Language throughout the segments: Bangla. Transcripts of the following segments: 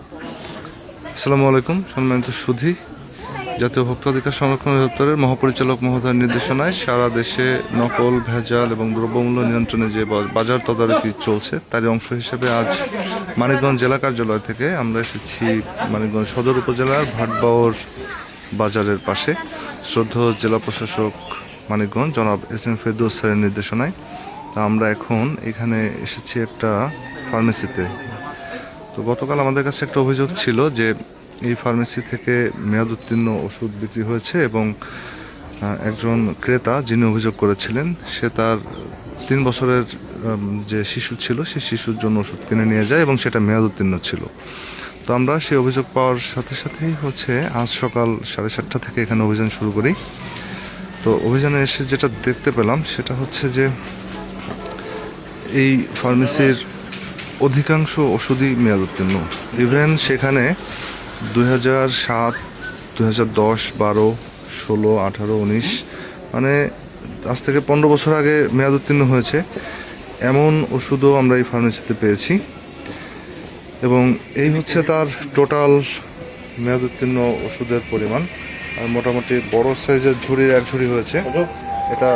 আসসালামু আলাইকুম। সম্মানিত সুধী, জাতীয় ভোক্তাধিকার সংরক্ষণ অধিদপ্তরের মহাপরিচালক মহোদয়ের নির্দেশনায় সারা দেশে নকল, ভেজাল এবং দ্রব্যমূল্য নিয়ন্ত্রণে যে বাজার তদারকি চলছে তারই অংশ হিসেবে আজ মানিকগঞ্জ জেলা কার্যালয় থেকে আমরা এসেছি মানিকগঞ্জ সদর উপজেলার ভাটবাওর বাজারের পাশে। শ্রদ্ধেয় জেলা প্রশাসক মানিকগঞ্জ জনাব এস.এম. ফেরদৌস স্যারের নির্দেশনায় তা আমরা এখন এখানে এসেছি একটা ফার্মেসিতে। তো গতকাল আমাদের কাছে একটা অভিযোগ ছিল যে এই ফার্মেসি থেকে মেয়াদ উত্তীর্ণ ওষুধ বিক্রি হয়েছে এবং একজন ক্রেতা যিনি অভিযোগ করেছিলেন সে তার 3 বছরের যে শিশু ছিল সেই শিশুর জন্য ওষুধ কিনে নিয়ে যায় এবং সেটা মেয়াদ উত্তীর্ণ ছিল। তো আমরা সেই অভিযোগ পাওয়ার সাথে সাথেই আজ সকাল 7:30 থেকে এখানে অভিযান শুরু করি। তো অভিযানে এসে যেটা দেখতে পেলাম সেটা হচ্ছে যে এই ফার্মেসির অধিকাংশ ওষুধই মেয়াদ উত্তীর্ণ। ইভেন সেখানে 2007, 2010, 12, 16, 18, 19 মানে আজ থেকে 15 বছর আগে মেয়াদ উত্তীর্ণ হয়েছে এমন ওষুধও আমরা এই ফার্মেসিতে পেয়েছি। এবং এই হচ্ছে তার টোটাল মেয়াদ উত্তীর্ণ ওষুধের পরিমাণ। আর মোটামুটি বড় সাইজের ঝুড়ির এক ঝুড়ি হয়েছে। এটা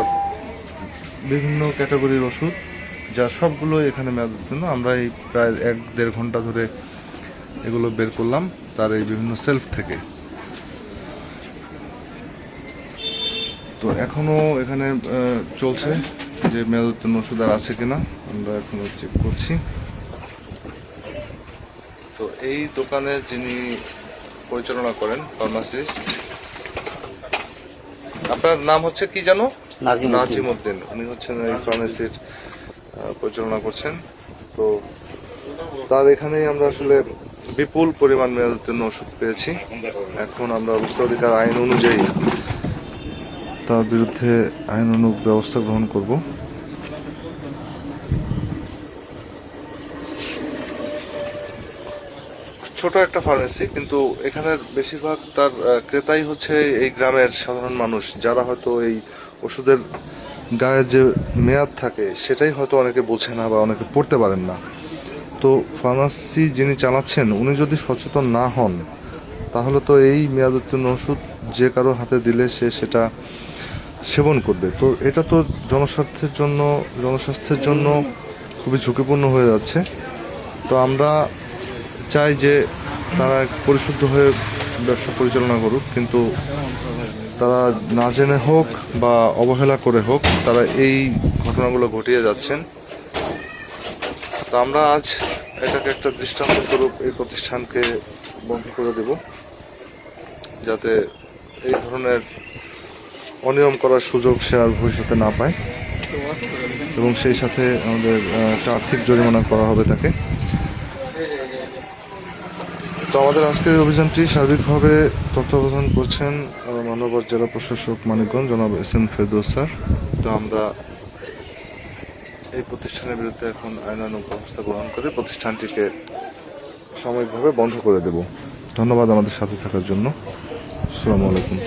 বিভিন্ন ক্যাটাগরির ওষুধ যা সবগুলো এখানে মেয়াদ উত্তীর্ণ। আমরা এই প্রায় 1-1.5 ঘন্টা ধরে এগুলো বের করলাম তার এই বিভিন্ন সেলফ থেকে। তো এখনো এখানে চলছে যে মেয়াদ উত্তীর্ণ ওষুধ আর আছে কিনা আমরা এখনো চেক করছি। তো এই দোকানে যিনি পরিচালনা করেন ফার্মাসিস্ট, আপনার নাম হচ্ছে কি জানো? নাজিমউদ্দিন। উনি হচ্ছেন এই ফার্মেসির পরিচালনা করছেন। তো তার এখানেই আমরা আসলে বিপুল পরিমাণ মেয়াদ উত্তীর্ণ ওষুধ পেয়েছি। এখন আমরা ভোক্তাধিকার আইন অনুযায়ী তার বিরুদ্ধে আইনানুগ ব্যবস্থা গ্রহণ করব। ছোট একটা ফার্মেসি, কিন্তু এখানের বেশিরভাগ তার ক্রেতাই হচ্ছে এই গ্রামের সাধারণ মানুষ, যারা হয়তো এই ওষুধের গায়ে যে মেয়াদ থাকে সেটাই হয়তো অনেকে বোঝে না বা অনেকে পড়তে পারেন না। তো ফার্মাসি যিনি চালাচ্ছেন উনি যদি সচেতন না হন তাহলে তো এই মেয়াদ উত্তীর্ণ ওষুধ যে কারো হাতে দিলে সে সেটা সেবন করবে। তো এটা তো জনস্বাস্থ্যের জন্য খুবই ঝুঁকিপূর্ণ হয়ে যাচ্ছে। তো আমরা চাই যে তারা পরিশুদ্ধ হয়ে ব্যবসা পরিচালনা করুক, কিন্তু তারা না জেনে হোক বা অবহেলা করে হোক তারা এই ঘটনাগুলো ঘটিয়ে যাচ্ছেন। তো আমরা আজ এটাকে একটা দৃষ্টান্ত স্বরূপ এই প্রতিষ্ঠানকে বন্ধ করে দেব, যাতে এই ধরনের অনিয়ম করার সুযোগ সে আর ভবিষ্যতে না পায়। এবং সেই সাথে আমাদের একটা আর্থিক জরিমানা করা হবে তাকে। তো আমাদের আজকের অভিযানটি সার্বিকভাবে তত্ত্বাবধান করছেন মানবগঞ্জ জেলা প্রশাসক মানিকগঞ্জ জনাব এস.এম. ফেরদৌস স্যার। তো আমরা এই প্রতিষ্ঠানের বিরুদ্ধে এখন আইনানুগ ব্যবস্থা গ্রহণ করে প্রতিষ্ঠানটিকে সাময়িকভাবে বন্ধ করে দেব। ধন্যবাদ আমাদের সাথে থাকার জন্য। আসসালামু আলাইকুম।